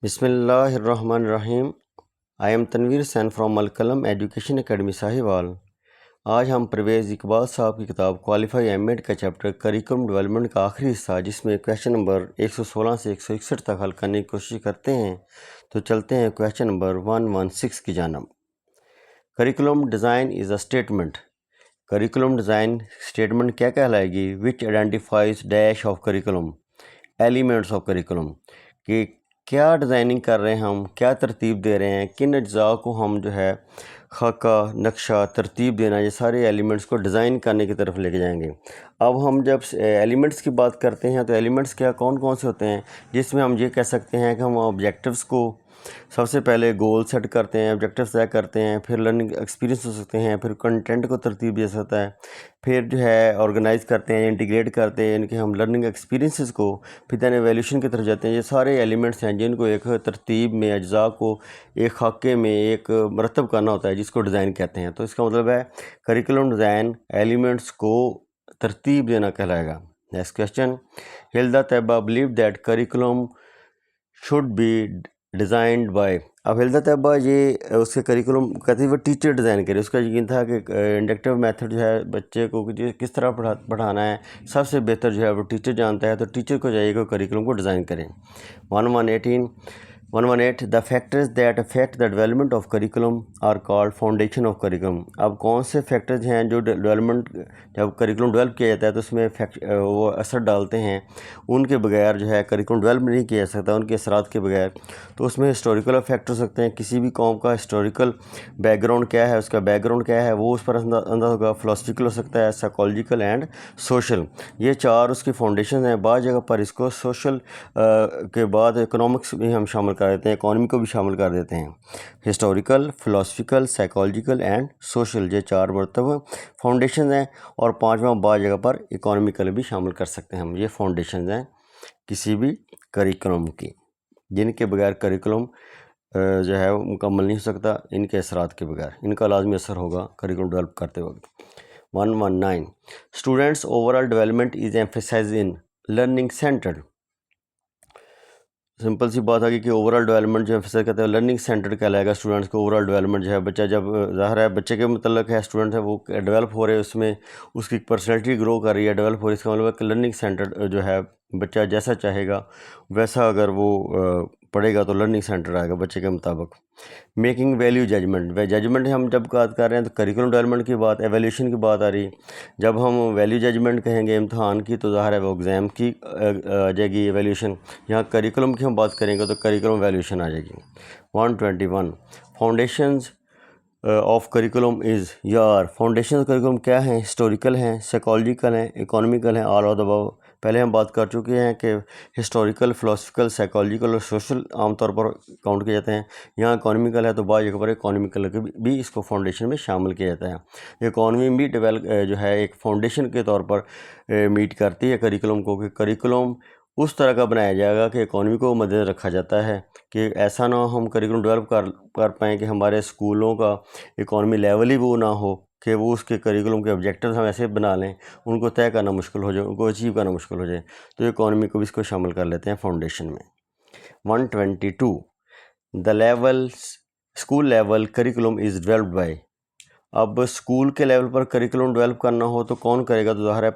बिस्मिल्लाहिर्रहमानिर्रहीम। I am Tanveer Sain from Alqalam education academy Sahiwal. आज हम परवेज़ इकबाल साहब की किताब क्वालिफाई एमएड का चैप्टर करिकुलम डेवलपमेंट का आखिरी हिस्सा, जिसमें क्वेश्चन नंबर 116 से 161 तक हल करने की कोशिश करते हैं। तो चलते हैं क्वेश्चन नंबर 116 की जानब। Curriculum design is a statement. Curriculum design statement क्या कहलाएगी? Which identifies dash of curriculum, elements of curriculum, कि क्या डिज़ाइनिंग कर रहे हैं हम, क्या तरतीब दे रहे हैं, किन अज्जा को हम जो है खाका, नक्शा, तरतीब देना, ये सारे एलिमेंट्स को डिज़ाइन करने की तरफ लेके जाएंगे। अब हम जब एलिमेंट्स की बात करते हैं तो एलिमेंट्स क्या कौन कौन से होते हैं, जिसमें हम ये कह सकते हैं कि हम ऑब्जेक्टिव्स को सबसे पहले गोल सेट करते हैं, ऑब्जेक्टिव तय करते हैं, फिर लर्निंग एक्सपीरियंस हो सकते हैं, फिर कंटेंट को तरतीब दे सकता है, फिर जो है ऑर्गेनाइज करते हैं, इंटीग्रेट करते हैं इनके हम लर्निंग एक्सपीरियंसेस को, फिर दैन एवेल्यूशन की तरफ जाते हैं। ये सारे एलिमेंट्स हैं जिनको एक तरतीब में अज्जा को एक खाके में एक मरतब करना होता है, जिसको डिज़ाइन कहते हैं। तो इसका मतलब है करिकुलम डिज़ाइन एलिमेंट्स को तरतीब देना कहलाएगा। Next question, Hilda Taba believe that curriculum should be designed by. अब हिल्दा तैयबा ये उसके करिकुलम कहती है वो टीचर डिज़ाइन करे। उसका यकीन था कि इंडक्टिव मेथड जो है बच्चे को किस तरह पढ़ाना है सबसे बेहतर जो है वो टीचर जानता है, तो टीचर को चाहिए कि करिकुलम को डिज़ाइन करें। 118 the factors that affect the development of curriculum are called foundation of curriculum. अब कौन से फैक्टर्स हैं जो डेवलपमेंट, जब करिकुलम डेवलप किया जाता है तो उसमें वो असर डालते हैं, उनके बगैर जो है करिकुलम डेवलप नहीं किया जा सकता, उनके असरात के बगैर। तो उसमें हिस्टोरिकल फैक्टर हो सकते हैं, किसी भी कौम का हिस्टोरिकल बैकग्राउंड क्या है, उसका बैकग्राउंड क्या है वो उस पर अंदाज़ होगा। फिलोसफिकल हो सकता है, साइकोलॉजिकल एंड सोशल, ये चार उसकी फाउंडेशन हैं। बाद जगह पर इसको सोशल के बाद इकोनॉमिक्स भी हम शामिल कर देते हैं, इकॉनमी को भी शामिल कर देते हैं। Historical, philosophical, psychological and social, ये चार मरतबा फाउंडेशन हैं। और पाँचवा बाद जगह पर इकोनॉमिकल भी शामिल कर सकते हैं हम। ये फाउंडेशन हैं किसी भी करिकुलम की, जिनके बगैर करिकुलम जो है मुकम्मल नहीं हो सकता, इनके असरात के बगैर। इनका लाजमी असर होगा करिकुलम डेवलप करते वक्त। 119 students overall development is emphasise in learning centred. Simple सी बात आ गई कि ओवरऑल डेवलपमेंट जो एम्फेसाइज करते हैं लर्निंग सेंटर्ड कहलाएगा। स्टूडेंट्स को ओवरऑल डेवलपमेंट जो है, बच्चा जब ज़ाहिर है बच्चे के मतलब है स्टूडेंट है वो डेवलप हो रहे हैं, उसमें उसकी पर्सनैलिटी ग्रो कर रही है, डेवलप हो रही है। इसका मतलब है कि लर्निंग सेंटर्ड जो है बच्चा जैसा चाहेगा वैसा अगर वो पढ़ेगा तो लर्निंग सेंटर आएगा बच्चे के मुताबिक। मेकिंग वैल्यू जजमेंट, जजमेंट हम जब बात कर रहे हैं तो करिकुलम डेवलपमेंट की बात, एवेल्यूशन की बात आ रही। जब हम वैल्यू जजमेंट कहेंगे इम्तहान की तो ज़ाहिर है वो एग्ज़ाम की आ जाएगी एवेल्यूशन। यहाँ करिकुलम की हम बात करेंगे तो करिकुलम वैल्यूशन आ जाएगी। 121 फाउंडेशंस ऑफ करिकुलम इज़, यार फाउंडेशन करिकुलम क्या हैं? हिस्टोरिकल हैं, साइकोलॉजिकल हैं, इकोनॉमिकल हैं, ऑल ऑफ द अबव। पहले हम बात कर चुके हैं कि हिस्टोरिकल, फिलोसफिकल, साइकोलॉजिकल और सोशल आमतौर पर काउंट किए जाते हैं। यहाँ इकोनॉमिकल है तो बाद जगह पर इकोनॉमिकल भी इसको फाउंडेशन में शामिल किया जाता है। इकोनॉमी भी डेवलप जो है एक फाउंडेशन के तौर पर मीट करती है करिकुलम को, कि करिकुलम उस तरह का बनाया जाएगा कि इकोनॉमी को मद्देनज़र रखा जाता है, कि ऐसा ना हो हम करिकुलम डेवलप कर पाएँ कि हमारे स्कूलों का इकोनॉमी लेवल ही वो ना हो कि वो उसके करिकुलम के ऑब्जेक्टिव्स हम ऐसे बना लें उनको तय करना मुश्किल हो जाए, उनको अचीव करना मुश्किल हो जाए। तो इकोनॉमी को भी इसको शामिल कर लेते हैं फाउंडेशन में। 122 the level school level curriculum is developed by. अब स्कूल के लेवल पर करिकुलम डेवलप करना हो तो कौन करेगा? तो ज़ाहिर है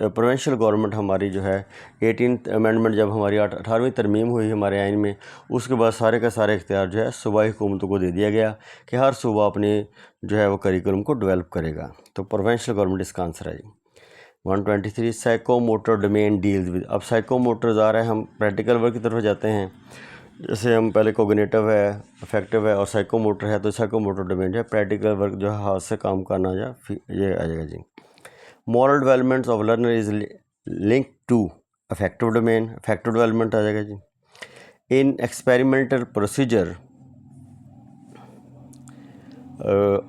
प्रोविंशियल गवर्नमेंट हमारी जो है 18th अमेंडमेंट जब हमारी 18वीं तरमीम हुई हमारे आइन में, उसके बाद सारे का सारे इख्तियार जो है सूबाई हुकूमतों को दे दिया गया कि हर सूबा अपने जो है वो करिकुलम को डेवलप करेगा। तो प्रोविंशियल गवर्नमेंट इसका आंसर है। 123 साइकोमोटर डोमेन डील्स विद। अब साइकोमोटर आ रहा है, हम प्रैक्टिकल वर्क की तरफ जाते हैं। जैसे हम पहले कोग्निटिव है, अफेक्टिव है और साइकोमोटर है, तो साइकोमोटर डोमेन जो है प्रैक्टिकल वर्क जो है हाथ से काम करना या ये आ जाएगा जी। Moral development of learner is link to affective domain, affective development आ जाएगा जी। In experimental procedure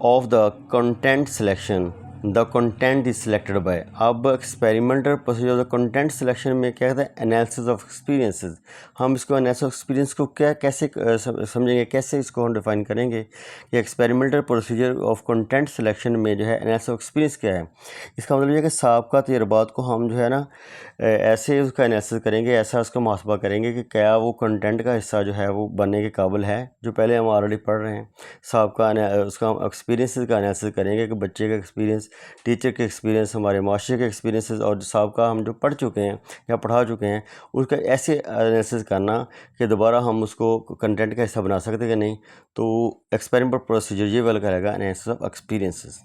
of the content selection the content is selected by. अब experimental procedure of the content selection में क्या कहता है, एनालिसिस ऑफ एक्सपीरियंसेस। हम इसको एनालिसिस ऑफ एक्सपीरियंस को कैसे समझेंगे, कैसे इसको हम डिफाइन करेंगे कि experimental procedure of content selection में जो है एनालिसिस ऑफ एक्सपीरियंस क्या है। इसका मतलब ये है कि साबका तजर्बात को हम जो है ना ऐसे उसका एनालिसिस करेंगे, ऐसा उसका मुहासबा करेंगे कि क्या वो कंटेंट का हिस्सा जो है वो बनने के काबिल है, जो पहले हम ऑलरेडी पढ़ रहे हैं। साबका उसका हम एक्सपीरियंसेस का एनालिसिस करेंगे कि बच्चे का एक्सपीरियंस, टीचर के एक्सपीरियंस, हमारे मास्टर के एक्सपीरियंसेस और साबका हम जो पढ़ चुके हैं या पढ़ा चुके हैं उसका ऐसे एनालिसिस करना कि दोबारा हम उसको कंटेंट का हिस्सा बना सकते कि नहीं। तो एक्सपेरिमेंटल प्रोसीजर ये वाला करेगा analysis of experiences.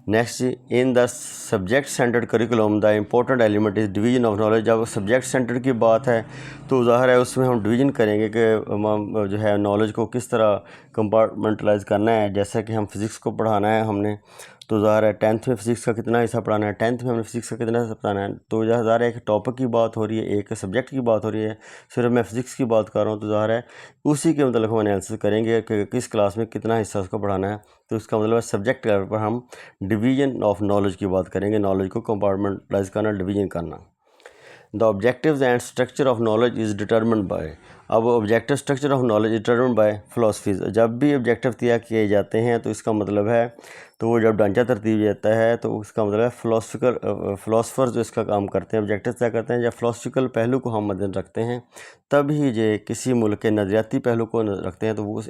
Next, in the subject centred curriculum the important element is division of knowledge. जब सब्जेक्ट सेंटर की बात है तो ज़ाहिर है उसमें हम डिवीजन करेंगे कि हम जो है नॉलेज को किस तरह कंपार्टमेंटलाइज करना है। जैसा कि हम फिज़िक्स को पढ़ाना है हमने, तो ज़ाहिर है 10th में फ़िज़िक्स का कितना हिस्सा पढ़ाना है, 10th में हमने फ़िज़िक्स का कितना हिस्सा पढ़ाना है। तो ज़ाहिर है एक टॉपिक की बात हो रही है, एक सब्जेक्ट की बात हो रही है, सिर्फ मैं फ़िज़िक्स की बात कर रहा हूँ, तो ज़ाहिर है उसी के मतलब हम एनालिसिस करेंगे कि किस क्लास में कितना हिस्सा उसको पढ़ाना है। तो इसका मतलब है सब्जेक्ट लेवल पर हम डिवीजन ऑफ नॉलेज की बात करेंगे, नॉलेज को कंपार्टमेंटलाइज करना, डिवीजन करना। The objectives and structure of knowledge is determined by. अब objective structure of knowledge is determined by philosophies. जब भी ऑब्जेक्टिव तैयार किए जाते हैं तो इसका मतलब है, तो वो जब ढांचा तरतीब जाता है तो उसका मतलब है फ़िलासफ़र जो इसका काम करते हैं, ऑब्जेक्टिव तय करते हैं या फ़िलासफ़िकल पहलू को हम मद्देनज़र रखते हैं, तब ही ये किसी मुल्क के नज़रियाती पहलू को रखते हैं। तो वो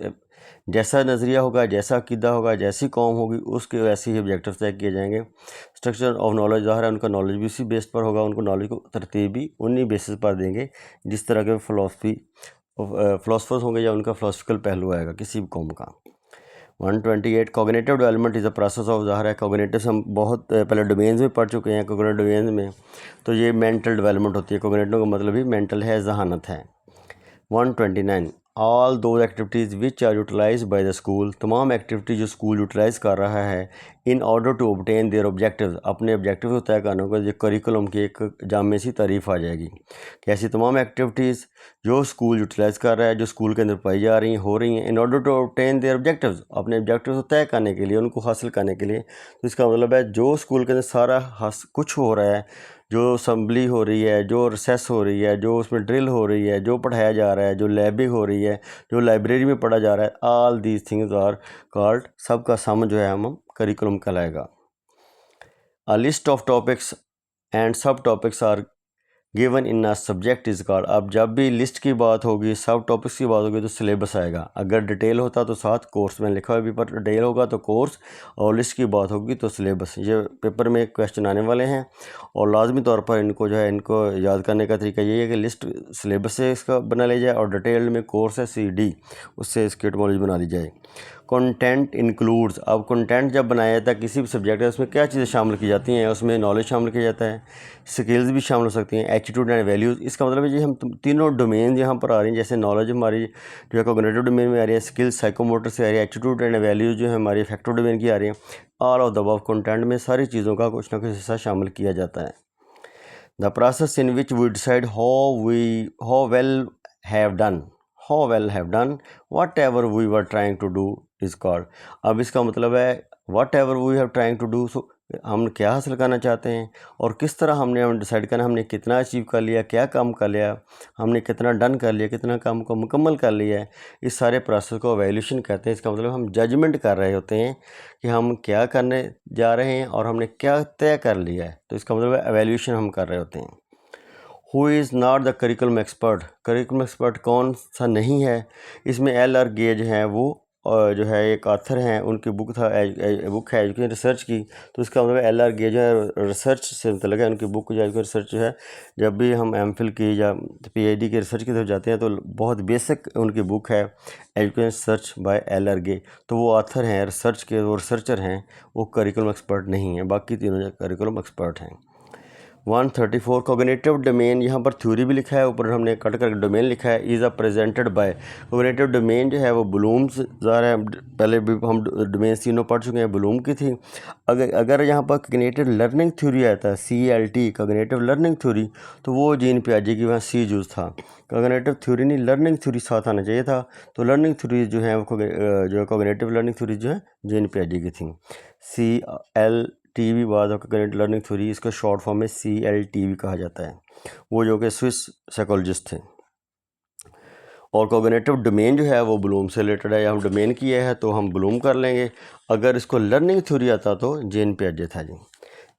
जैसा नज़रिया होगा, जैसा अक़ीदा होगा, जैसी कौम होगी, उसके वैसे ही ऑब्जेक्टिव तय किए जाएंगे। स्ट्रक्चर ऑफ नॉलेज ज़ाहिर है उनका नॉलेज भी उसी बेस पर होगा, उनको नॉलेज को तरतीब भी उन्हीं बेसिस पर देंगे जिस तरह के फ़िलासफ़र्स होंगे या उनका फ़िलासफ़िकल पहलू आएगा किसी भी कौम का। 128 cognitive development is a process of, ज़ाहिर है कॉग्निटिव हम बहुत पहले डोमेन्स में पढ़ चुके हैं। कॉग्निटिव डोमेन्स में तो ये मेंटल डेवलपमेंट होती है। कॉग्निटिव का मतलब ही मेंटल है, जहानत है। 129 ऑल दो activities which are utilise by the school. तमाम एक्टिविटी जो स्कूल यूटिलाइज कर रहा है in order to obtain their objective, अपने ऑब्जेक्टिव को तय करने को जो करिकुलम की एक जामे सी तारीफ आ जाएगी कि ऐसी तमाम एक्टिविटीज़ जो स्कूल यूटिलाइज कर रहा है, जो स्कूल के अंदर पाई जा रही हैं, हो रही हैं, in order to obtain their objective, अपने ऑब्जेक्टिव को तय करने के लिए, उनको हासिल करने के लिए। तो इसका मतलब है जो स्कूल के अंदर सारा कुछ हो रहा है, जो असम्बली हो रही है, जो रिसेस हो रही है, जो उसमें ड्रिल हो रही है, जो पढ़ाया जा रहा है, जो लैबिंग हो रही है, जो लाइब्रेरी में पढ़ा जा रहा है, all these things are called, सबका सम जो है हम करिकुलम कहलाएगा। A list of topics and sub topics are given in a subject is called. अब जब भी लिस्ट की बात होगी, सब टॉपिक्स की बात होगी, तो सिलेबस आएगा। अगर डिटेल होता तो साथ कोर्स में लिखा हुआ भी, पर डिटेल होगा तो कोर्स, और लिस्ट की बात होगी तो सिलेबस। ये पेपर में क्वेश्चन आने वाले हैं और लाजमी तौर पर इनको जो है इनको याद करने का तरीका ये है कि लिस्ट सिलेबस से इसका बना ली जाए और डिटेल्ड में कोर्स है CD, उससे इसकी एटमोलॉजी बना ली जाए। कंटेंट इंक्लूड्स, अब कंटेंट जब बनाया जाता है किसी भी सब्जेक्ट है उसमें क्या चीज़ें शामिल की जाती हैं, उसमें नॉलेज शामिल किया जाता है, स्किल्स भी शामिल हो सकती हैं, एटीट्यूड एंड वैल्यूज़। इसका मतलब है जी हम तीनों डोमेन यहाँ पर आ रही हैं। जैसे नॉलेज हमारी जो है कॉग्निटिव डोमेन में आ रही है, स्किल्स साइकोमोटर से आ रही है, एटीट्यूड एंड वैल्यूज़ जो है हमारी अफेक्टिव डोमेन की आ रही है। All of the above content में सारी चीज़ों का कुछ ना कुछ हिस्सा शामिल किया जाता है। The process in which we decide how well have done whatever we were trying to do is called. अब इसका मतलब है whatever we have trying to do, so हम क्या हासिल करना चाहते हैं और किस तरह हमने डिसाइड करना, हमने कितना अचीव कर लिया, क्या काम कर लिया, हमने कितना डन कर लिया, कितना काम को मुकम्मल कर लिया है। इस सारे प्रोसेस को एवेल्यूशन कहते हैं। इसका मतलब हम जजमेंट कर रहे होते हैं कि हम क्या करने जा रहे हैं और हमने क्या तय कर लिया है। तो इसका मतलब एवेल्यूशन हम कर रहे होते हैं। Who is not the curriculum expert, curriculum expert कौन सा नहीं है। इसमें LR गेज हैं, वो जो है एक ऑथर हैं, उनकी बुक है एजुकेशन रिसर्च की। तो इसका मतलब LR गेज है, रिसर्च से मतलब है उनकी बुक जो है रिसर्च जो है। जब भी हम MPhil की या PhD की रिसर्च की तरफ जाते हैं तो बहुत बेसिक उनकी बुक है education research by LR gauge. तो वो ऑथर हैं रिसर्च के, वो रिसर्चर हैं, वो करिकुलम एक्सपर्ट नहीं हैं। बाकी तीनों करिकुलम एक्सपर्ट हैं। 134 कॉग्निटिव डोमेन, यहाँ पर थ्योरी भी लिखा है, ऊपर हमने कट कर डोमेन लिखा है, is a presented by. Cognitive domain जो है वो ब्लूम्स, ज़ाहिर है पहले भी हम डोमेन तीनों पढ़ चुके हैं, ब्लूम की थी। अगर यहाँ पर कॉग्निटिव लर्निंग थ्योरी आता है CLT कॉग्निटिव लर्निंग थ्योरी, तो वो जीन पियाजे की वहाँ C यूज़ था। कॉग्निटिव थ्योरी नहीं, लर्निंग थ्योरी साथ आना चाहिए था। तो लर्निंग थ्योरी जो है वो जो कॉग्निटिव लर्निंग थ्योरी जो है जीन पियाजे की थी, CLT टीवी बाद ऑफ कॉग्निटिव लर्निंग थ्योरी, इसका शॉर्ट फॉर्म में CLTV कहा जाता है, वो जो कि स्विस साइकोलॉजिस्ट थे। और कॉग्निटिव डोमेन जो है वो ब्लूम से रिलेटेड है, हम डोमेन किया है तो हम ब्लूम कर लेंगे। अगर इसको लर्निंग थ्योरी आता तो जेन पियाजे था जी।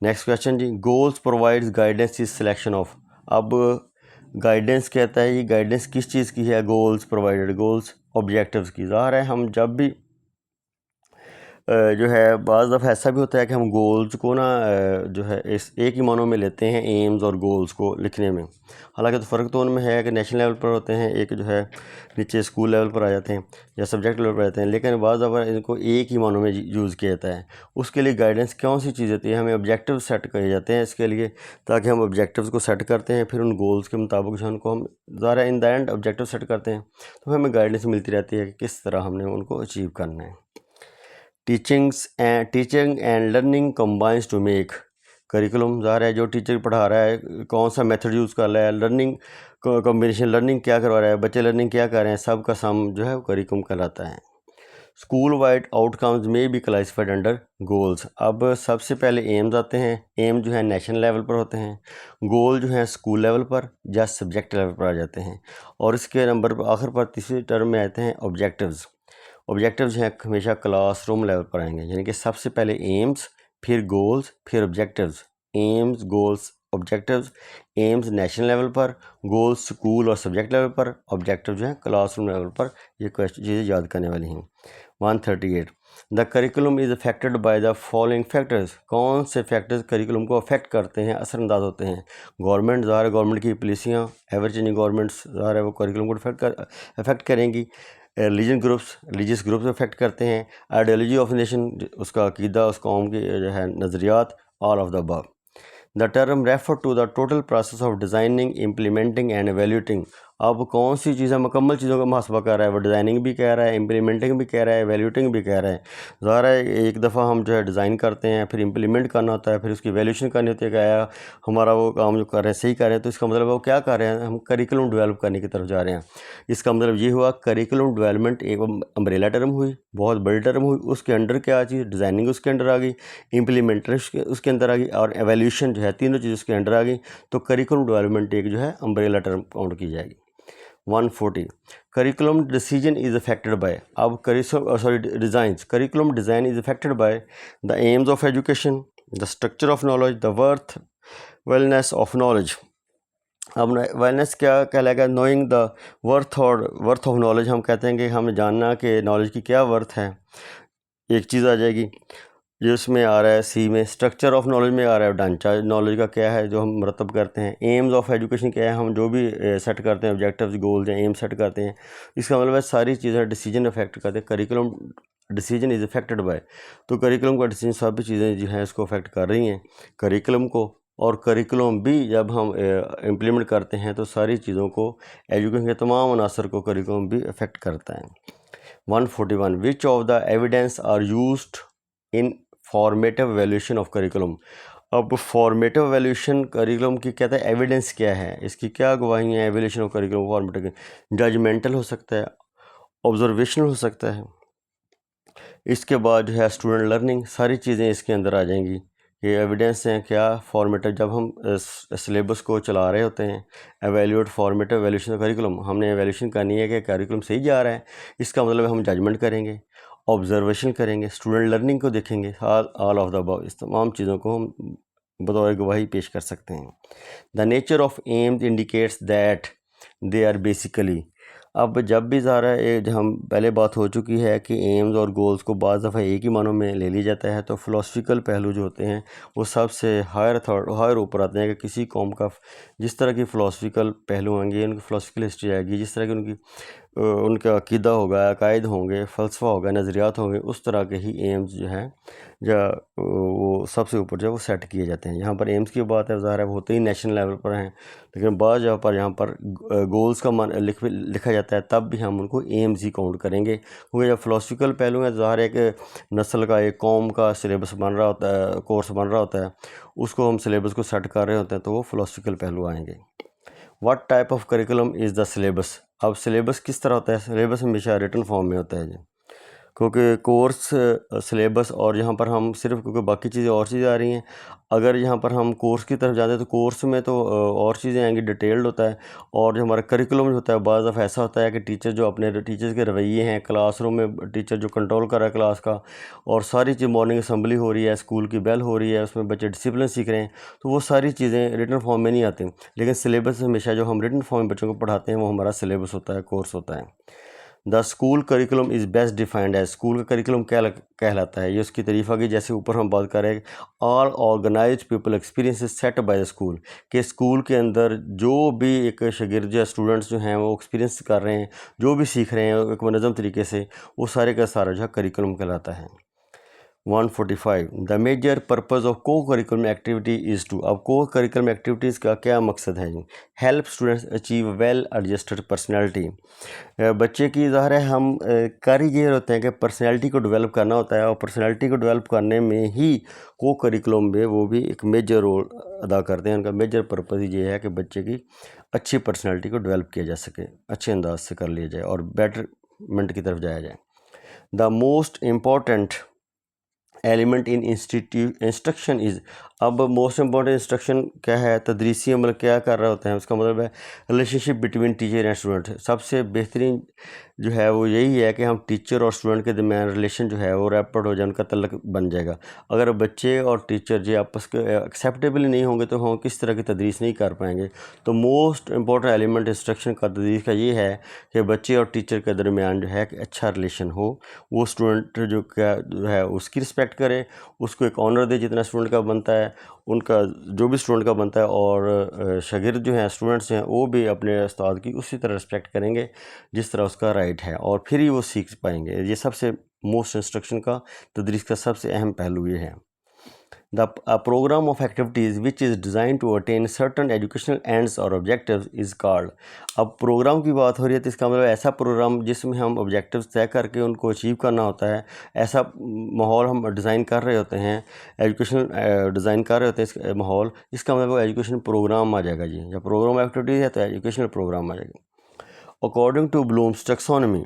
नेक्स्ट क्वेश्चन जी, goals provides guidance is selection of. अब गाइडेंस कहता है, ये गाइडेंस किस चीज़ की है? गोल्स प्रोवाइडेड, गोल्स ऑब्जेक्टिव्स की। ज़ाहिर है हम जब भी जो है बाज़ दफ़ा ऐसा भी होता है कि हम गोल्स को ना जो है इस एक ही मानों में लेते हैं, एम्स और गोल्स को लिखने में। हालांकि तो फ़र्क तो उनमें है कि नेशनल लेवल पर होते हैं, एक जो है नीचे स्कूल लेवल पर आ जाते हैं या सब्जेक्ट लेवल पर आते हैं, लेकिन बाज़ दफ़ा इनको एक ही मानों में यूज़ किया जाता है। उसके लिए गाइडेंस कौन सी चीज़ होती है? हमें ऑब्जेक्टिव सेट किए जाते हैं इसके लिए, ताकि हम ऑब्जेक्टिव्स को सेट करते हैं, फिर उन गोल्स के मुताबिक जो उनको हम ज़ाहिर in the end objective set करते हैं, तो हमें गाइडेंस मिलती रहती है कि किस तरह हमने उनको अचीव करना है। Teaching and learning combines to make curriculum. ज़ाहिर है जो टीचर पढ़ा रहा है कौन सा मेथड यूज़ कर रहा है, लर्निंग कॉम्बिनेशन, लर्निंग क्या करवा रहा है, बच्चे लर्निंग क्या कर रहे हैं, सब का सम जो है करिकुलम कहलाता है। स्कूल वाइड आउटकम्स में भी क्लासिफाइड अंडर गोल्स। अब सबसे पहले एम्स आते हैं, एम जो है नेशनल लेवल पर होते हैं, गोल जो है स्कूल लेवल पर या सब्जेक्ट लेवल पर आ जाते हैं, और इसके नंबर पर आखिर पर तीसरे टर्म में आते हैं ऑब्जेक्टिव्स। ऑब्जेक्टिव्स हैं हमेशा क्लासरूम लेवल पर आएंगे, यानी कि सबसे पहले एम्स, फिर गोल्स, फिर objectives. AIIMS, goals, objectives. AIIMS national level पर, गोल्स स्कूल और सब्जेक्ट लेवल पर, ऑब्जेक्टिव जो है क्लासरूम लेवल पर। ये क्वेश्चन चीज़ें याद करने वाली हैं। 138 the curriculum is affected by the following factors. कौन से फैक्टर्स करिकुलम को अफेक्ट करते हैं, असरअंदाज होते हैं? गवर्नमेंट, ज़ाहिर है गवर्नमेंट की पॉलिसियाँ, एवर चेंजिंग गवर्नमेंट्स, ज़ाहिर है वो करिकुलम को अफेक्ट करेंगी। रिलीजियस ग्रुप्स अफेक्ट करते हैं। आइडियोलॉजी ऑफ नेशन, उसका अकीदा, उस कौम के जो है नज़रियात, all of the above. The term refer to the total process of designing, implementing and evaluating. अब कौन सी चीज़ें मुकम्मल चीज़ों का मुहासबा कर रहा है? वो डिज़ाइनिंग भी कह रहा है, इम्प्लीमेंटिंग भी कह रहा है, एवेल्यूटिंग भी कह रहा है। ज़ाहिर है एक दफ़ा हम जो है डिज़ाइन करते हैं, फिर इम्प्लीमेंट करना होता है, फिर उसकी एवेल्यूशन करनी होती है कि आया हमारा वो काम जो कर रहे हैं सही कर रहे हैं, तो इसका मतलब वो क्या कर रहे हैं, हम करिकुलम डेवलप करने की तरफ जा रहे हैं। इसका मतलब ये हुआ करिकुलम डेवलपमेंट एक अम्ब्रेला टर्म हुई, बहुत बड़ी टर्म हुई, उसके अंडर क्या चीज़, डिज़ाइनिंग उसके अंडर आ गई, इम्प्लीमेंटेशन उसके अंदर आ गई, और एवेल्यूशन जो है, तीनों चीज़ उसके अंडर आ गई, तो करिकुलम डेवलपमेंट एक जो है अम्ब्रेला टर्म काउंट की जाएगी। 140 curriculum decision is affected by. अब designs, curriculum design is affected by the aims of education, the structure of knowledge, the worth wellness of knowledge. अब वेलनेस क्या कहलाएगा? नोइंग द वर्थ, और worth of knowledge हम कहते हैं कि हमें जानना कि नॉलेज की क्या वर्थ है, एक चीज़ आ जाएगी। जो इसमें आ रहा है सी में, स्ट्रक्चर ऑफ नॉलेज में आ रहा है ढांचा नॉलेज का क्या है जो हम मरतब करते हैं। एम्स ऑफ एजुकेशन क्या है, हम जो भी सेट करते हैं, ऑब्जेक्टिव्स, गोल्स हैं, एम सेट करते हैं, इसका मतलब है सारी चीज़ें डिसीजन अफेक्ट करते हैं। Curriculum decision is affected bye, तो करिकुलम का डिसीजन सभी चीज़ें जो हैं इसको अफेक्ट कर रही हैं करिकुलम को, और करिकुलम भी जब हम इम्प्लीमेंट करते हैं तो सारी चीज़ों को, एजुकेशन के तमाम अनासर को करिकुलम भी अफेक्ट करता है। 141 which of the evidence are used in formative evaluation of curriculum. अब फॉर्मेटिव एवेल्यूशन करिकुलम की कहता है एविडेंस क्या है, इसकी क्या गवाही है evaluation of curriculum formative? Judgemental हो सकता है, ऑब्जर्वेशनल हो सकता है, इसके बाद जो है स्टूडेंट लर्निंग, सारी चीज़ें इसके अंदर आ जाएंगी। ये एविडेंस हैं क्या फॉर्मेटिव, जब हम सिलेबस को चला रहे होते हैं, एवेल्यूएट फॉर्मेटिव एवेल्यूशन करिकुलम, हमने एवेल्यूशन करनी है कि करिकुलम सही जा रहा है, इसका मतलब हम जजमेंट करेंगे, ऑब्जर्वेशन करेंगे, स्टूडेंट लर्निंग को देखेंगे, ऑल ऑफ द अबव, इस तमाम चीज़ों को हम बतौर गवाही पेश कर सकते हैं। The nature of aims indicates that they are basically. अब जब भी ज़ाहिर है जो हम पहले बात हो चुकी है कि एम्स और गोल्स को बाज़ दफ़ा एक ही मानों में ले लिया जाता है, तो फ़िलासफ़िकल पहलू जो होते हैं वो सबसे हायर ऊपर आते हैं कि किसी कौम का जिस तरह की फ़िलासफ़िकल पहलू होंगे, उनकी फ़िलासफ़िकल हिस्ट्री आएगी, जिस तरह की उनका अक़ीदा होगा, अकायद होंगे, फ़लसफ़ा होगा, नज़रियात होंगे, उस तरह के ही एम्स जो हैं या वो सबसे ऊपर जो है वो सेट किए जाते हैं। यहाँ पर एम्स की बात है, ज़ाहिर है वो होते ही नेशनल लेवल पर हैं, लेकिन बाद जहाँ पर गोल्स का मान लिखा जाता है तब भी हम उनको एम्स ही काउंट करेंगे, क्योंकि जब फ़िलासफ़िकल पहलू है ज़ाहिर है कि नस्ल का, एक कौम का सिलेबस बन रहा होता है, कोर्स बन रहा होता है, उसको हम सिलेबस को सेट कर रहे होते हैं, तो वो फ़िलासफ़िकल पहलू आएंगे। What type of curriculum is the syllabus. अब सिलेबस किस तरह होता है? सिलेबस हमेशा रिटन फॉर्म में होता है जी। क्योंकि कोर्स सिलेबस और यहाँ पर हम सिर्फ क्योंकि बाकी चीज़ें और चीज़ें आ रही हैं, अगर यहाँ पर हम कोर्स की तरफ जाते हैं तो कोर्स में तो और चीज़ें आएंगी, डिटेल्ड होता है। और जो हमारा करिकुलम होता है बाज़ दफ़ा ऐसा होता है कि टीचर जो अपने टीचर्स के रवैये हैं, क्लासरूम में टीचर जो कंट्रोल कर रहा है क्लास का, और सारी चीज़ मॉर्निंग असम्बली हो रही है, स्कूल की बेल हो रही है, उसमें बच्चे डिसिप्लिन सीख रहे हैं, तो वो सारी चीज़ें रिटन फॉर्म में नहीं आती। लेकिन सिलेबस हमेशा जो हम रिटन फॉर्म में बच्चों को पढ़ाते हैं वो हमारा सिलेबस होता है, कोर्स होता है। The school curriculum is best defined है। स्कूल का करिकुलम क्या कहलाता है, ये उसकी तारीफ़ आ गई। जैसे ऊपर हम बात कर रहे हैं, all organise people experience is set by the school, कि स्कूल के अंदर जो भी एक शागिर्द या स्टूडेंट्स जो हैं वो एक्सपीरियंस कर रहे हैं, जो भी सीख रहे हैं एक मनज़म तरीके से, वो सारे का सारा जो है करिकुलम कहलाता है। 145 the major purpose of co-curriculum activity is to. अब को करिकुलम एक्टिविटीज़ का क्या मकसद है जी? Help students achieve well adjusted personality. बच्चे की ज़ाहिर है हम कार्य ये होते हैं कि पर्सनैलिटी को डेवलप करना होता है, और पर्सनैलिटी को डेवलप करने में ही को करिकुलम में वो भी एक मेजर रोल अदा करते हैं। उनका मेजर पर्पज़ ये है कि बच्चे की अच्छी पर्सनैलिटी को डेवलप किया जा सके, अच्छे अंदाज से कर लिया जाए और बेटरमेंट की तरफ जाया जाए। The most important element in instruction is. अब मोस्ट इम्पॉर्टेंट इंस्ट्रक्शन क्या है, तदरीसी अमल क्या कर रहे होते हैं, उसका मतलब है relationship between teacher and student. सबसे बेहतरीन जो है वो यही है कि हम टीचर और स्टूडेंट के दरमियान रिलेशन जो है वो रैपिड हो जाए, उनका तल्लक बन जाएगा। अगर बच्चे और टीचर जो आपस के एक्सेप्टेबल नहीं होंगे तो हम किस तरह की तदरीस नहीं कर पाएंगे। तो मोस्ट इम्पॉर्टेंट एलिमेंट इंस्ट्रक्शन का तदरीस का ये है कि बच्चे और टीचर के दरमियान जो है कि अच्छा रिलेशन हो, वो स्टूडेंट जो क्या जो है उसकी रिस्पेक्ट करे, उसको एक ऑनर दे जितना स्टूडेंट का बनता है, उनका जो भी स्टूडेंट का बनता है, और शागिर्द जो हैं स्टूडेंट्स हैं वो भी अपने उस्ताद की उसी तरह रिस्पेक्ट करेंगे जिस तरह उसका राइट है, और फिर ही वो सीख पाएंगे। ये सबसे मोस्ट इंस्ट्रक्शन का तदरीस का सबसे अहम पहलू ये है। The a program of activities which is designed to attain certain educational ends or objectives is called। अब प्रोग्राम की बात हो रही है तो इसका मतलब ऐसा प्रोग्राम जिसमें हम ऑब्जेक्टिव्स तय करके उनको अचीव करना होता है, ऐसा माहौल हम डिज़ाइन कर रहे होते हैं, एजुकेशनल डिज़ाइन कर रहे होते हैं इस माहौल, इसका मतलब एजुकेशन प्रोग्राम आ जाएगा जी। जब प्रोग्राम एक्टिविटीज़ है तो एजुकेशनल प्रोग्राम आ जाएगा। According to Bloom's taxonomy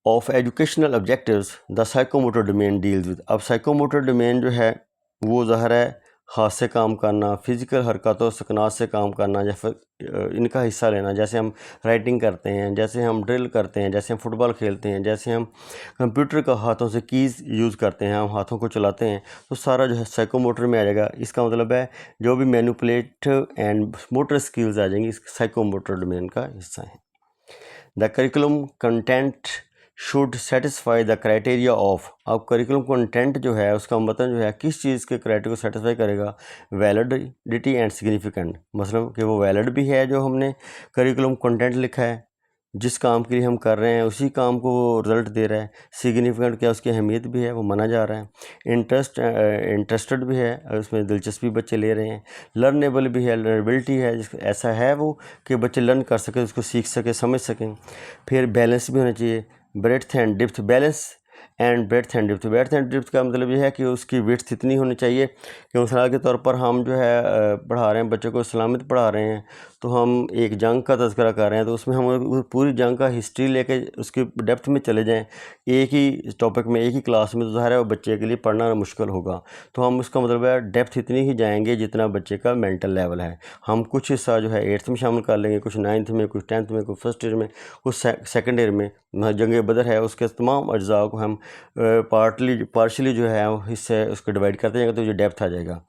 of educational objectives the psychomotor domain deals with. अब साइकोमोटर डोमेन जो है वो ज़ाहिर है हाथ से काम करना, फिज़िकल हरकतों सकनात से काम करना, या फिर इनका हिस्सा लेना, जैसे हम राइटिंग करते हैं, जैसे हम ड्रिल करते हैं, जैसे हम फुटबॉल खेलते हैं, जैसे हम कंप्यूटर का हाथों से कीज़ यूज़ करते हैं, हम हाथों को चलाते हैं, तो सारा जो है साइकोमोटर में आ जाएगा। इसका मतलब है जो भी मैनिपुलेटिव एंड मोटर स्किल्स आ जाएंगी इस साइकोमोटर डोमेन का हिस्सा है। The curriculum content should satisfy the criteria of. अब करिकुलम कंटेंट जो है उसका मतलब जो है किस चीज़ के क्राइटेरिया को सेटिस्फाई करेगा, वैलिडिटी एंड सिग्निफिकेंट, मतलब कि वो वैलिड भी है जो हमने करिकुलम कंटेंट लिखा है, जिस काम के लिए हम कर रहे हैं उसी काम को वो रिज़ल्ट दे रहा है, सिग्निफिकेंट क्या उसकी अहमियत भी है, वो माना जा रहा है, इंटरेस्टेड भी है, उसमें दिलचस्पी बच्चे ले रहे हैं, लर्नेबल भी है, लर्नेबिलिटी है, ऐसा है वो कि बच्चे लर्न कर सकें, उसको सीख सकें, समझ सकें। फिर बैलेंस भी होना चाहिए, breadth and depth, balance and breadth and depth. Breadth and depth का मतलब ये है कि उसकी विड्थ इतनी होनी चाहिए कि मिसाल के तौर पर हम जो है पढ़ा रहे हैं बच्चों को, इस्लामियत पढ़ा रहे हैं, तो हम एक जंग का तज़किरा कर रहे हैं तो उसमें हम पूरी जंग का हिस्ट्री लेके उसकी डेप्थ में चले जाएं एक ही टॉपिक में, एक ही क्लास में, तो ज़ाहिर है वो बच्चे के लिए पढ़ना मुश्किल होगा। तो हम उसका मतलब है डेप्थ इतनी ही जाएंगे जितना बच्चे का मेंटल लेवल है। हम कुछ हिस्सा जो है 8th में शामिल कर लेंगे, कुछ 9th में, कुछ 10th में, कुछ फर्स्ट ईयर में, कुछ सेकेंड ईयर में। जंग बदर है उसके तमाम अज्जा को हम पार्शली जो है हिस्से उसको डिवाइड करते जाएंगे, तो ये डेप्थ आ जाएगा।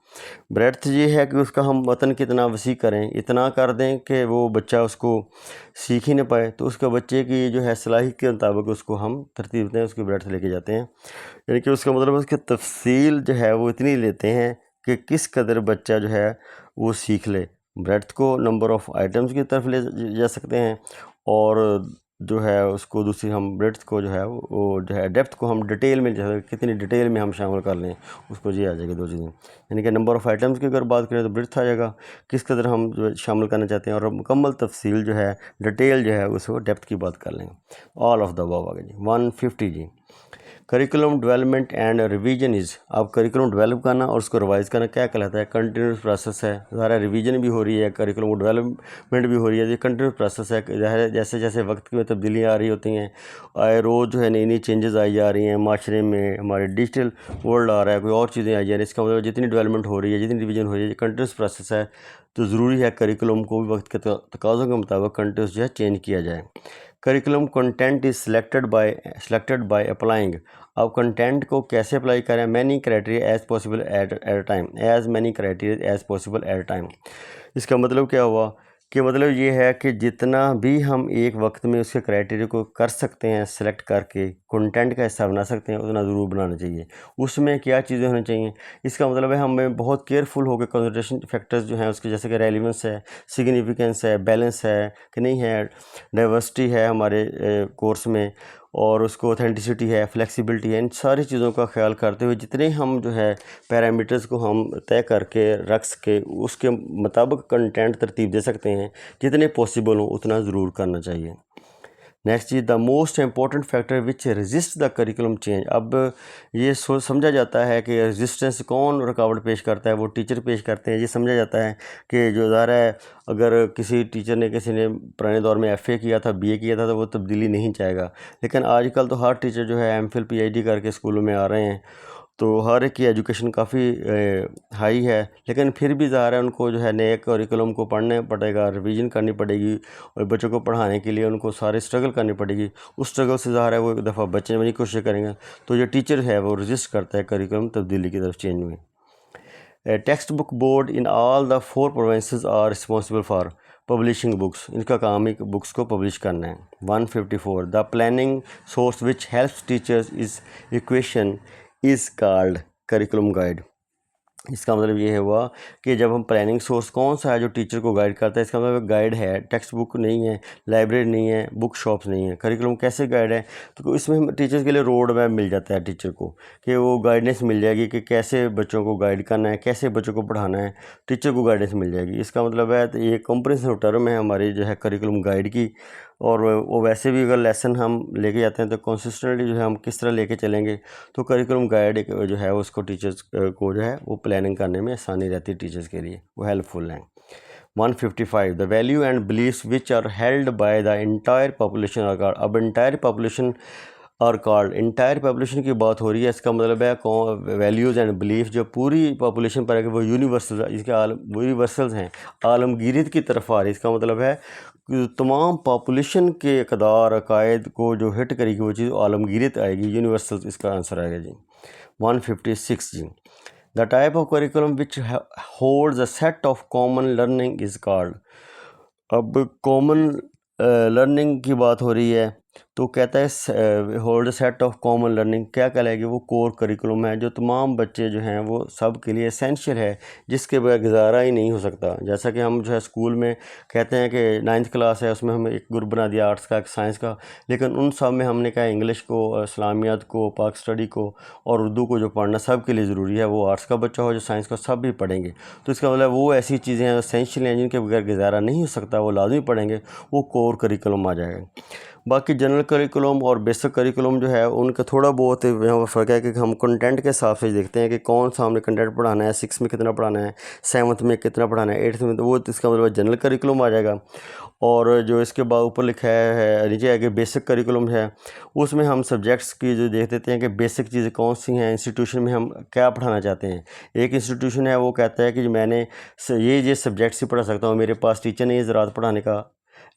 ब्रेड्थ ये है कि उसका हम वतन कितना वसी करें, इतना कर दें कि वो बच्चा उसको सीख ही नहीं पाए, तो उसका बच्चे की जो है सलाहियत के मुताबिक उसको हम तरतीब दें, उसकी ब्रेड्थ लेके जाते हैं। यानी कि उसका मतलब उसकी तफसील जो है वो इतनी लेते हैं कि किस कदर बच्चा जो है वो सीख ले। ब्रेड्थ को नंबर ऑफ़ आइटम्स की तरफ ले जा सकते हैं, और जो है उसको दूसरी हम ब्रेड्थ को जो है वो जो है डेप्थ को हम डिटेल में, जैसे कितनी डिटेल में हम शामिल कर लें उसको ये आ जाएगी 2 चीज़ें। यानी कि नंबर ऑफ़ आइटम्स की अगर बात करें तो ब्रेड्थ आ जाएगा, किस कदर हम जो शामिल करना चाहते हैं, और मुकम्मल तफसील जो है डिटेल जो है उसको डेप्थ की बात कर लेंगे। ऑल ऑफ द अबव आ गया जी। 150 जी। Curriculum development and revision is, अब करिकुलम डेवलप करना और उसको रिवाइज करना क्या कहलाता है? कंटिन्यूस प्रोसेस है। ज़ाहिर है रिवीजन भी हो रही है, करिकुलम डेवलपमेंट भी हो रही है, ये कंटिन्यूस प्रोसेस है। ज़ाहिर है जैसे जैसे वक्त में तब्दीलियाँ आ रही होती हैं, आए रोज़ जो है नई नई चेंजेस आई जा रही हैं माशरे में, हमारे डिजिटल वर्ल्ड आ रहा है, कोई और चीज़ें आई जा रही हैं। इसका मतलब जितनी डेवलपमेंट हो रही है, जितनी रिवीजन हो रही है, ये कंटिन्यूस प्रोसेस है। तो ज़रूरी है करिकुलम को भी वक्त के तकाज़ों के मुताबिक कंटिन्यूस जो है चेंज किया जाए। Curriculum content is selected by applying, अब कंटेंट को कैसे अप्लाई करें? Many criteria as possible at time, as many criteria as possible at time. इसका मतलब क्या हुआ कि मतलब ये है कि जितना भी हम एक वक्त में उसके क्राइटेरिया को कर सकते हैं, सेलेक्ट करके कंटेंट का हिस्सा बना सकते हैं, उतना ज़रूर बनाना चाहिए। उसमें क्या चीज़ें होनी चाहिए? इसका मतलब है हमें बहुत केयरफुल होकर कंसिडरेशन फैक्टर्स जो हैं उसके, जैसे कि रेलिवेंस है, सिग्निफिकेंस है, बैलेंस है कि नहीं है, डाइवर्सिटी है हमारे कोर्स में, और उसको ऑथेंटिसिटी है, फ्लेक्सिबिलिटी है, इन सारी चीज़ों का ख्याल करते हुए जितने हम जो है पैरामीटर्स को हम तय करके रख सके, उसके मुताबिक कंटेंट तरतीब दे सकते हैं, जितने पॉसिबल हो उतना ज़रूर करना चाहिए। Next cheese, the most important factor which resist the curriculum change, अब ये समझा जाता है कि रेजिस्टेंस कौन रुकावट पेश करता है? वो टीचर पेश करते हैं। ये समझा जाता है कि जो ज़ाहिर है अगर किसी टीचर ने, किसी ने पुराने दौर में FA किया था, BA किया था, तो वो तब्दीली नहीं चाहेगा। लेकिन आजकल तो हर टीचर जो है MPhil PhD करके स्कूलों में आ रहे हैं, तो हर एक की एजुकेशन काफ़ी हाई है, लेकिन फिर भी ज़ाहिर है उनको जो है नए करिकुलम को पढ़ना पड़ेगा, रिवीजन करनी पड़ेगी, और बच्चों को पढ़ाने के लिए उनको सारे स्ट्रगल करनी पड़ेगी। उस स्ट्रगल से ज़ाहिर है वो एक दफ़ा बचने की कोशिश करेंगे, तो जो टीचर है वो रजिस्ट करता है करिकुलम तब्दीली की तरफ चेंज में। Text book board in all the 4 provinces are responsible for publishing books, इनका काम ही बुक्स को पब्लिश करना है। 154, the planning source which helps teachers is equation is called curriculum guide. इसका मतलब ये हुआ कि जब हम प्लानिंग सोर्स कौन सा है जो टीचर को गाइड करता है, इसका मतलब गाइड है, टेक्स्ट बुक नहीं है, लाइब्रेरी नहीं है, बुक शॉप्स नहीं है। करिकुलम कैसे गाइड है? तो इसमें हम टीचर्स के लिए रोड मैप मिल जाता है टीचर को, कि वो गाइडेंस मिल जाएगी कि कैसे बच्चों को गाइड करना है, कैसे बच्चों को पढ़ाना है, टीचर को गाइडेंस मिल जाएगी। इसका मतलब है तो ये कंप्रिहेंसिव टर्म है हमारी जो है करिकुलम गाइड की। और वो वैसे भी अगर लेसन हम लेके जाते हैं तो कंसिस्टेंटली जो है हम किस तरह लेके चलेंगे, तो करिकुलम गाइड जो है उसको टीचर्स को जो है वो प्लानिंग करने में आसानी रहती है, टीचर्स के लिए वो हेल्पफुल हैं। 155, the value and believes which are held by the entire population are called, अब इंटायर पॉपुलेशन और कॉल्ड, इंटायर पॉपुलेशन की बात हो रही है। इसका मतलब है वैल्यूज़ एंड बिलीफ जो पूरी पॉपुलेशन पर है कि वो यूनिवर्सल, इसके यूनिवर्सल्स हैं, आलमगीरियत की तरफ आ रही है। इसका मतलब है कि तमाम पॉपुलेशन के अक़दार अकायद को जो हिट करेगी वो चीज़ आलमगीरियत आएगी, यूनिवर्सल इसका आंसर आएगा जी। 156 जी, the type of curriculum which holds a set of common learning is called, अब कॉमन लर्निंग की बात हो रही है, तो कहता है hold set of common learning, क्या कहलाएगी? वो कोर करिकुलम है जो तमाम बच्चे जो हैं वो सब के लिए एसेंशियल है, जिसके बगैर गुजारा ही नहीं हो सकता। जैसा कि हम जो है स्कूल में कहते हैं कि 9th क्लास है, उसमें हमें एक ग्रुप बना दिया आर्ट्स का, एक साइंस का, लेकिन उन सब में हमने कहा इंग्लिश को, इस्लामियात को, पाक स्टडी को और उर्दू को जो पढ़ना सब के लिए ज़रूरी है, वो आर्ट्स का बच्चा हो जो साइंस का, सब भी पढ़ेंगे। तो इसका मतलब वो ऐसी चीज़ें हैं एसेंशियल हैं जिनके बगैर गुजारा नहीं हो सकता, वो लाजमी पढ़ेंगे, वो कोर करिकुलम आ जाएगा। बाकी जनरल करिकुलम और बेसिक करिकुलम जो है उनका थोड़ा बहुत यहाँ फ़र्क है कि हम कंटेंट के हिसाब से देखते हैं कि कौन सा हमने कंटेंट पढ़ाना है, 6 में कितना पढ़ाना है, 7th में कितना पढ़ाना है, 8th में, तो वो इसका मतलब जनरल करिकुलम आ जाएगा। और जो इसके बाद ऊपर लिखा है नीचे है कि बेसिक करिकुलम है, उसमें हम सब्जेक्ट्स की जो देख देते हैं कि बेसिक चीज़ें कौन सी हैं, इंस्टीट्यूशन में हम क्या पढ़ाना चाहते हैं। एक इंस्टीट्यूशन है वो कहता है कि मैंने ये सब्जेक्ट्स ही पढ़ा सकता हूँ, मेरे पास टीचर नहीं है ज़रात पढ़ाने का,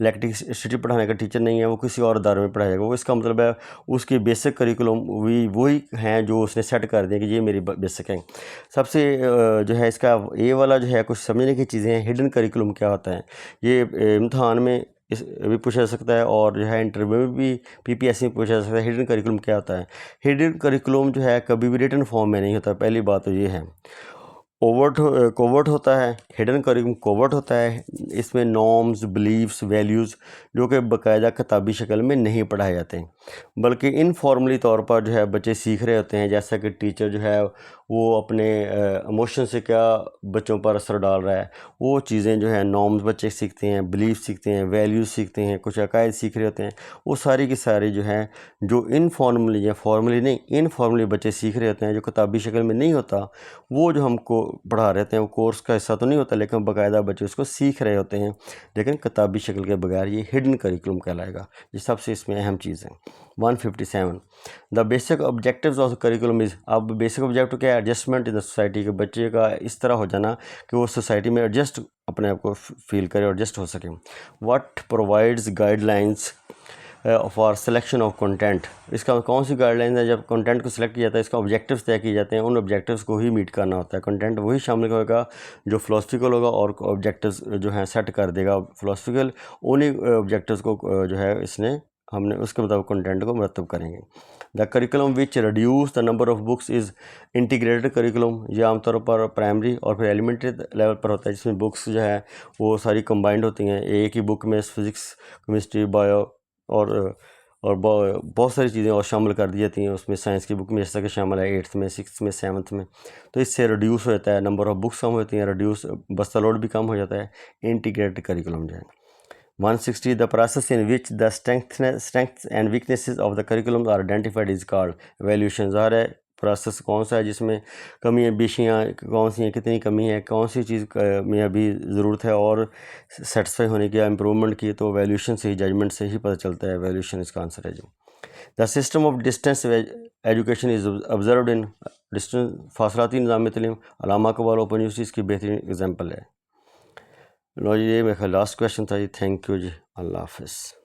इलेक्ट्रिसिटी पढ़ाने का टीचर नहीं है, वो किसी और अदारे में पढ़ाएगा। वो इसका मतलब है उसकी बेसिक करिकुलम वही हैं जो उसने सेट कर दिए कि ये मेरी बेसिक हैं। सबसे जो है इसका ये वाला जो है कुछ समझने की चीज़ें हैं। हिडन करिकुलम क्या होता है, ये इम्तहान में इस भी पूछा जा सकता है और जो है इंटरव्यू में भी PPSC में पूछा जा सकता है। हिडन करिकुलम क्या होता है? हिडन करिकुलम जो है कभी भी रिटन फॉर्म में नहीं होता, पहली बात तो ये है। कोवर्ट होता है, हिडन करिकुलम कोवर्ट होता है। इसमें नॉर्म्स, बिलीव्स, वैल्यूज़ जो कि बाकायदा किताबी शक्ल में नहीं पढ़ाए जाते हैं, बल्कि इनफॉर्मली तौर पर जो है बच्चे सीख रहे होते हैं। जैसा कि टीचर जो है वो अपने इमोशन से क्या बच्चों पर असर डाल रहा है, वो चीज़ें जो है नॉर्म्स बच्चे सीखते हैं, बिलीफ सीखते हैं, वैल्यूज़ सीखते हैं, कुछ अकायद सीख रहे होते हैं। वो सारी की सारी जो है जो इनफॉर्मली या फॉर्मली नहीं, इनफॉर्मली बच्चे सीख रहे होते हैं, जो किताबी शक्ल में नहीं होता, वो जो हमको पढ़ा रहे होते हैं वो कोर्स का हिस्सा तो नहीं होता, लेकिन बाकायदा बच्चे उसको सीख रहे होते हैं, लेकिन किताबी शक्ल के बगैर ये हिडन करिकुलम कहलाएगा। ये सबसे इसमें अहम चीज़ है। 157 the basic objectives of curriculum is, अब बेसिक ऑब्जेक्टिव क्या है? एडजस्टमेंट इन द सोसाइटी, के बच्चे का इस तरह हो जाना कि वो सोसाइटी में एडजस्ट अपने आप को फील करे, एडजस्ट हो सके। What provides guidelines for selection of content, इसका कौन सी गाइडलाइन है? जब कंटेंट को सिलेक्ट किया जाता है, इसका ऑब्जेक्टिव्स तय किए जाते हैं, उन ऑब्जेक्टिव्स को ही मीट करना होता है। कंटेंट वही शामिल होगा जो फिलोसफिकल होगा और ऑब्जेक्टिव्स जो हैं सेट कर देगा फिलोसफिकल, उन्हीं ऑब्जेक्टिव्स को जो है हमने उसके मुताबिक कंटेंट को मरतब करेंगे। The curriculum which reduce the number of books is integrated curriculum, ये आमतौर पर प्राइमरी और फिर एलिमेंट्री लेवल पर होता है, जिसमें बुक्स जो है वो सारी कंबाइंड होती हैं। एक ही बुक में फिज़िक्स, केमिस्ट्री, बायो और बहुत सारी चीज़ें और शामिल कर दी जाती हैं उसमें। साइंस की बुक में जैसा कि शामिल है 8th में, 6th में, 7th में, तो इससे रिड्यूस हो जाता है, नंबर ऑफ बुक्स कम होती हैं, रिड्यूस बस्ता लोड भी कम हो जाता है। इंटीग्रेटेड करिकुलम जो है। 160 the process in which the strengths and weaknesses of the curriculum are identified is called valuation. ज़ाहिर है प्रोसेस कौन सा है जिसमें कमियाँ बेशियाँ कौन सी हैं, कितनी कमी है, कौन सी चीज़ में अभी ज़रूरत है और सेटिस्फाई होने की या इम्प्रूवमेंट की, तो वैल्यूएशन से ही, जजमेंट से ही पता चलता है। वैल्यूएशन इसका आंसर है जी। The system of distance education is observed in distance फासलाती निज़ाम तलीम, अल्लामा इकबाल ओपन यूनिवर्सिटी इसकी बेहतरीन एग्जाम्पल है। लो जी, ये मेरा लास्ट क्वेश्चन था जी। थैंक यू जी, अल्लाह हाफ़िज़।